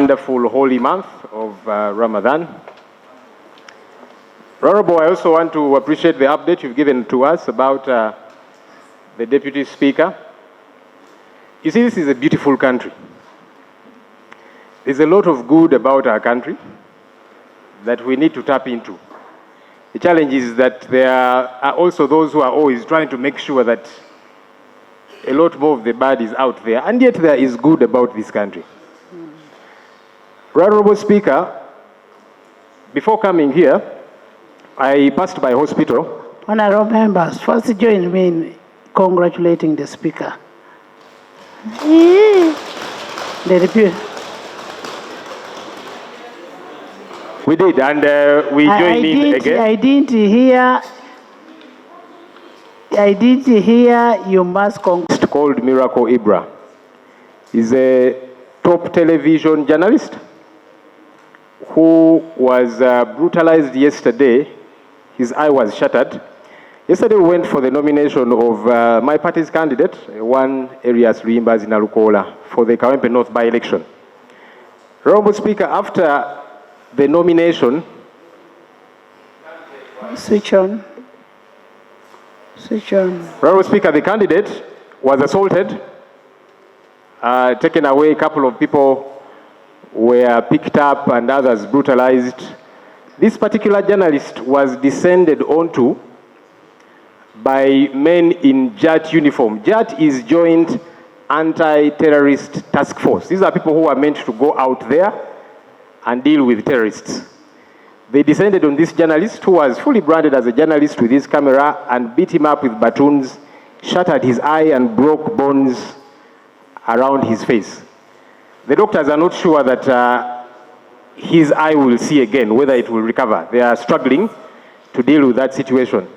wonderful holy month of Ramadan. Honorable, I also want to appreciate the update you've given to us about the Deputy Speaker. You see, this is a beautiful country. There's a lot of good about our country that we need to tap into. The challenge is that there are also those who are always trying to make sure that a lot more of the bad is out there, and yet there is good about this country. Honorable Speaker, before coming here, I passed by hospital. Honorable members, first join me in congratulating the Speaker. We did, and we joined in again. I didn't hear you must congratulate. Called Miracle Ibra. He's a top television journalist who was brutalized yesterday. His eye was shattered. Yesterday we went for the nomination of my party's candidate, one Arias Rimbas in Alukola, for the Kawempe North by-election. Honorable Speaker, after the nomination... Switch on. Switch on. Honorable Speaker, the candidate was assaulted, taken away. A couple of people were picked up and others brutalized. This particular journalist was descended onto by men in JAT uniform. JAT is Joint Anti-Terrorist Task Force. These are people who are meant to go out there and deal with terrorists. They descended on this journalist who was fully branded as a journalist with his camera and beat him up with batons, shattered his eye and broke bones around his face. The doctors are not sure that his eye will see again, whether it will recover. They are struggling to deal with that situation.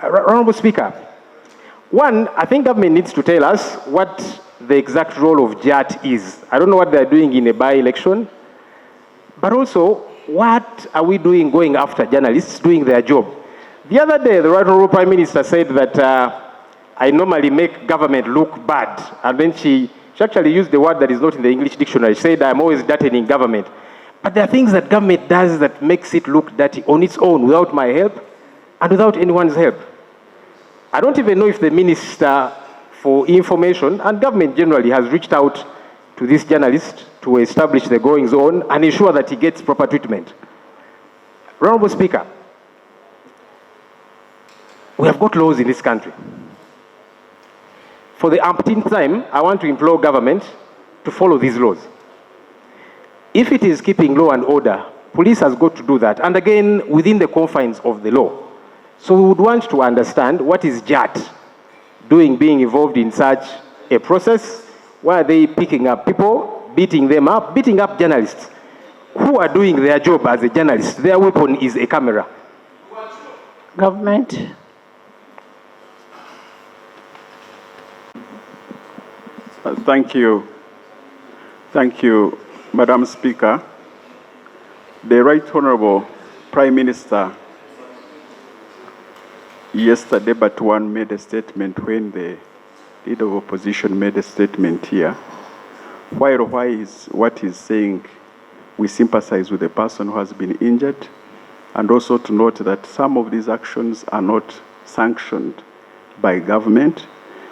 Honorable Speaker, one, I think government needs to tell us what the exact role of JAT is. I don't know what they're doing in a by-election, but also, what are we doing going after journalists doing their job? The other day, the Right Honorable Prime Minister said that I normally make government look bad. And then she actually used the word that is not in the English dictionary. She said, I'm always dirtying government. But there are things that government does that makes it look dirty on its own without my help and without anyone's help. I don't even know if the Minister for Information and government generally has reached out to this journalist to establish the goings on and ensure that he gets proper treatment. Honorable Speaker, we have got laws in this country. For the umpteenth time, I want to implore government to follow these laws. If it is keeping law and order, police has got to do that, and again, within the confines of the law. So we would want to understand what is JAT doing, being involved in such a process. Why are they picking up people, beating them up, beating up journalists who are doing their job as a journalist? Their weapon is a camera. Government. Thank you. Thank you, Madam Speaker. The Right Honorable Prime Minister yesterday but one made a statement when the Leader of Opposition made a statement here. While what he's saying, we sympathize with the person who has been injured, and also to note that some of these actions are not sanctioned by government,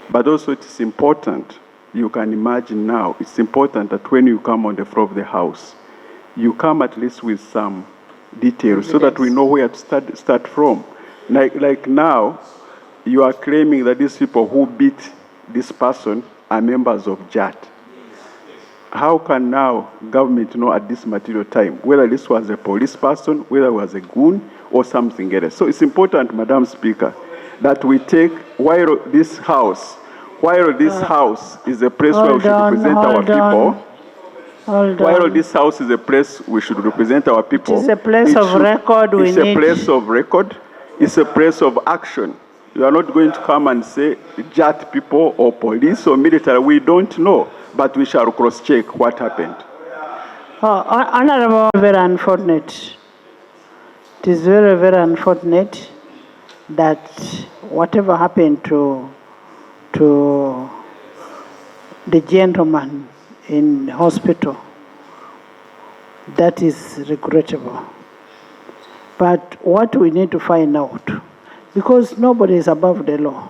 but also it is important. You can imagine now, it's important that when you come on the floor of the House, you come at least with some details so that we know where to start from. Like now, you are claiming that these people who beat this person are members of JAT. How can now government know at this material time whether this was a police person, whether it was a goon, or something else? So it's important, Madam Speaker, that we take, while this House is a place where we should represent our people, while this House is a place we should represent our people, it's a place of record. It's a place of record. It's a place of action. You are not going to come and say JAT people or police or military. We don't know, but we shall cross-check what happened. Honorable, very unfortunate. It is very, very unfortunate that whatever happened to the gentleman in hospital That is regrettable. But what we need to find out, because nobody is above the law,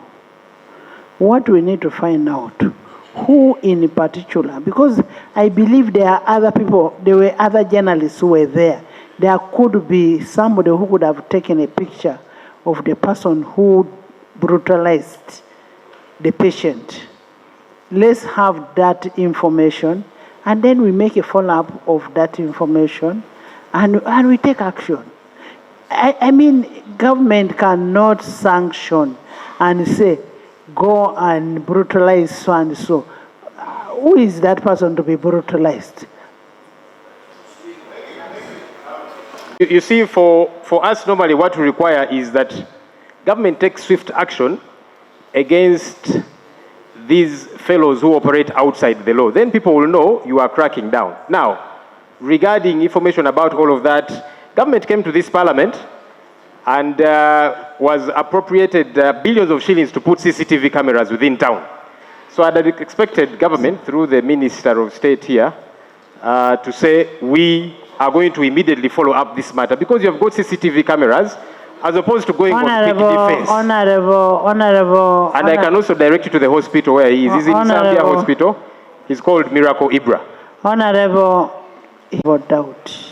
what we need to find out, who in particular, because I believe there are other people, there were other journalists who were there. There could be somebody who could have taken a picture of the person who brutalized the patient. Let's have that information, and then we make a follow-up of that information, and we take action. I mean, government cannot sanction and say, go and brutalize so and so. Who is that person to be brutalized? You see, for us, normally what we require is that government takes swift action against these fellows who operate outside the law. Then people will know you are cracking down. Now, regarding information about all of that, government came to this parliament and was appropriated billions of shillings to put CCTV cameras within town. So I'd expected government, through the Minister of State here, to say, we are going to immediately follow up this matter, because you have got CCTV cameras, as opposed to going on quick defense. Honorable. And I can also direct you to the hospital where he is. He's in Zambia Hospital. He's called Miracle Ibra. Honorable, without doubt.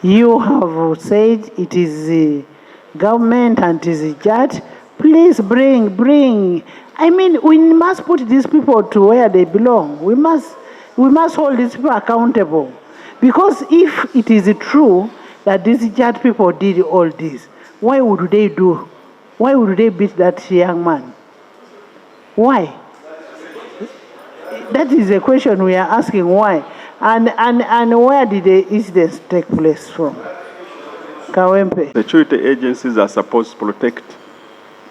You have said it is the government and it is the judge. Please bring. I mean, we must put these people to where they belong. We must hold these people accountable. Because if it is true that these judge people did all this, why would they beat that young man? Why? That is the question we are asking, why? And where did the incidents take place from? Kawempe. The security agencies are supposed to protect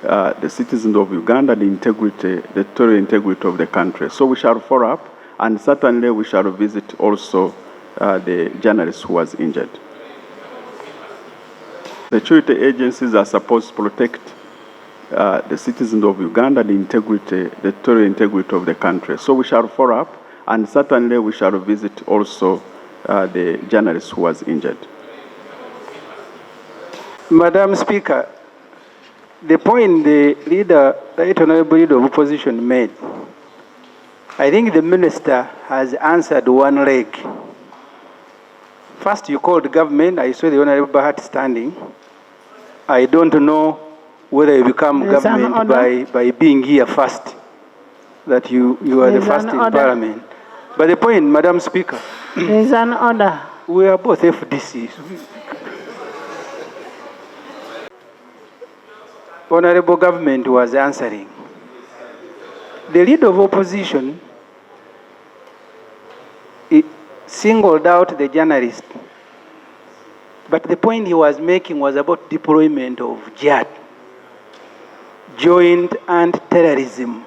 the citizens of Uganda, the territorial integrity of the country. So we shall follow up, and certainly we shall visit also the journalist who was injured. The security agencies are supposed to protect the citizens of Uganda, the territorial integrity of the country. So we shall follow up, and certainly we shall visit also the journalist who was injured. Madam Speaker, the point the Right Honorable Leader of Opposition made, I think the Minister has answered one leg. First, you called government. I saw the Honorable Bahati standing. I don't know whether you become government by being here first, that you are the first in Parliament. But the point, Madam Speaker, there is an order. We are both FDCs. Honorable Government was answering. The Leader of Opposition singled out the journalist, but the point he was making was about deployment of JAD, Joint Anti-Terrorism,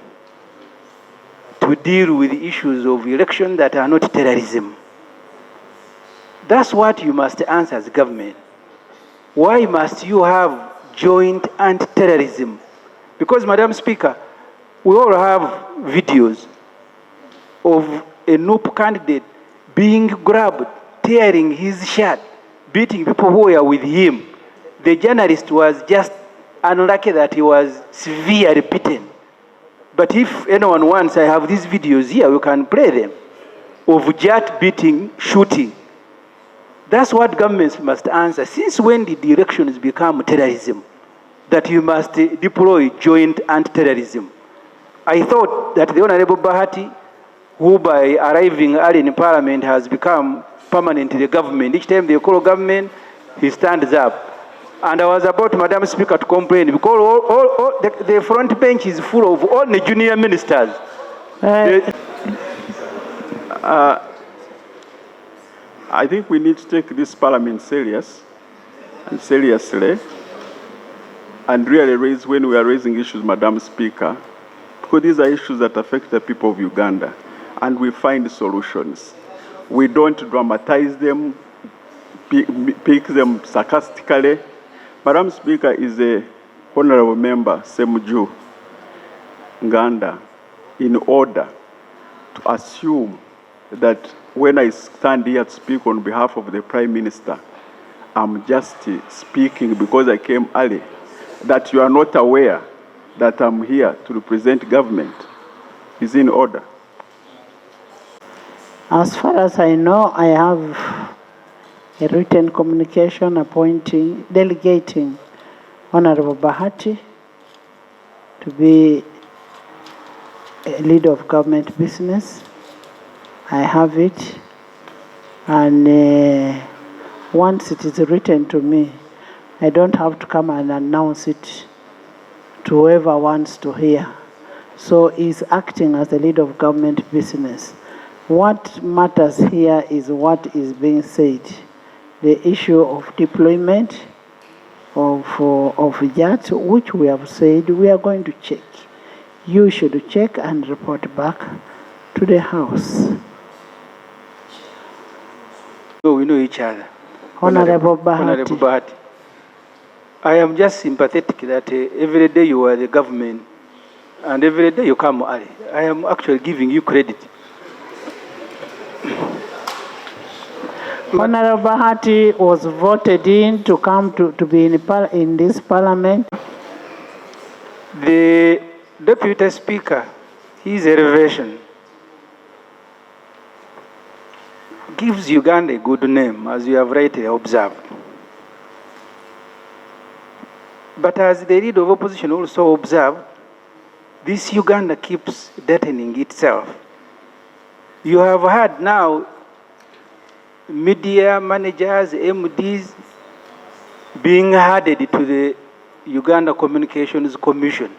to deal with issues of election that are not terrorism. That's what you must answer as government. Why must you have joint anti-terrorism? Because, Madam Speaker, we all have videos of a NUP candidate being grabbed, tearing his shirt, beating people who were with him. The journalist was just unlucky that he was severely beaten. But if anyone wants, I have these videos here, we can play them, of jet beating, shooting. That's what governments must answer. Since when did elections become terrorism? That you must deploy joint anti-terrorism. I thought that the Honorable Bahati, who by arriving early in Parliament has become permanent in the government. Each time they call government, he stands up. And I was about, Madam Speaker, to complain because the front bench is full of all the junior ministers. I think we need to take this Parliament seriously, and really raise, when we are raising issues, Madam Speaker, because these are issues that affect the people of Uganda, and we find solutions. We don't dramatize them, pick them sarcastically. Madam Speaker is a honorable member, SSEMUJJU Nganda, in order to assume that when I stand here to speak on behalf of the Prime Minister, I'm just speaking because I came early, that you are not aware that I'm here to represent government is in order. As far as I know, I have a written communication delegating Honorable Bahati to be a leader of government business. I have it, and once it is written to me, I don't have to come and announce it to whoever wants to hear. So he's acting as the leader of government business. What matters here is what is being said. The issue of deployment of yachts, which we have said we are going to check. You should check and report back to the House. So we know each other. Honorable Bahati. Honorable Bahati. I am just sympathetic that every day you are the government and every day you come early. I am actually giving you credit. Honorable Bahati was voted in to come to be in this parliament. The Deputy Speaker, his elevation gives Uganda a good name, as you have rightly observed. But as the leader of opposition also observed, this Uganda keeps deadening itself. You have had now media managers, MDs, being added to the Uganda Communications Commission.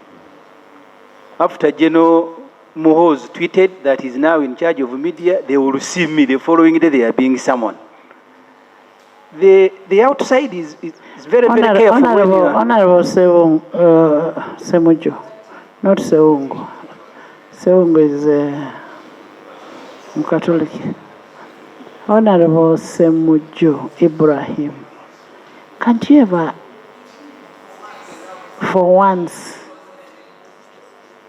After General MUHOOZI tweeted that he's now in charge of media, they will see me the following day they are being summoned. The outside is very, very careful. Honorable SSEMUJJU, not Seungu. Seungu is Catholic. Honorable SSEMUJJU Ibrahim, can't you ever, for once,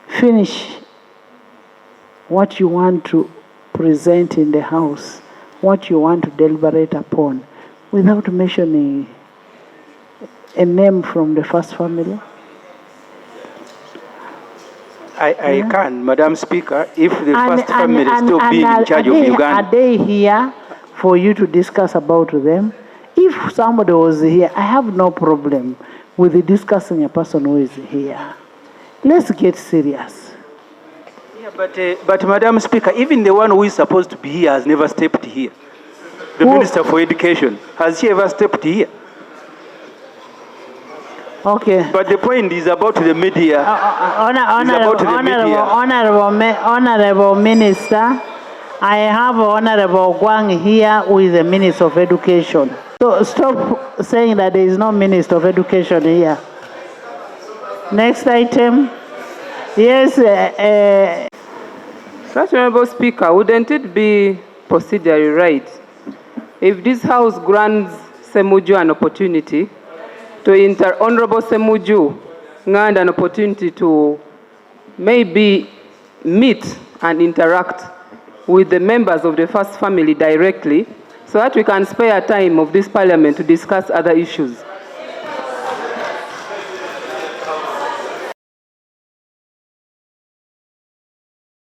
finish what you want to present in the House, what you want to deliberate upon, without mentioning a name from the first family? I can, Madam Speaker, if the first family is still being in charge of Uganda. Are they here for you to discuss about them? If somebody was here, I have no problem with discussing a person who is here. Let's get serious. Yeah, but Madam Speaker, even the one who is supposed to be here has never stepped here. The Minister for Education, has he ever stepped here? Okay. But the point is about the media. Honorable Minister, I have Honorable Gwang here who is the Minister of Education. So stop saying that there is no Minister of Education here. Next item. Yes. Such Honorable Speaker, wouldn't it be procedurally right if this House grants SSEMUJJU an opportunity to Honorable SSEMUJJU Nganda an opportunity to maybe meet and interact with the members of the first family directly, so that we can spare time of this parliament to discuss other issues?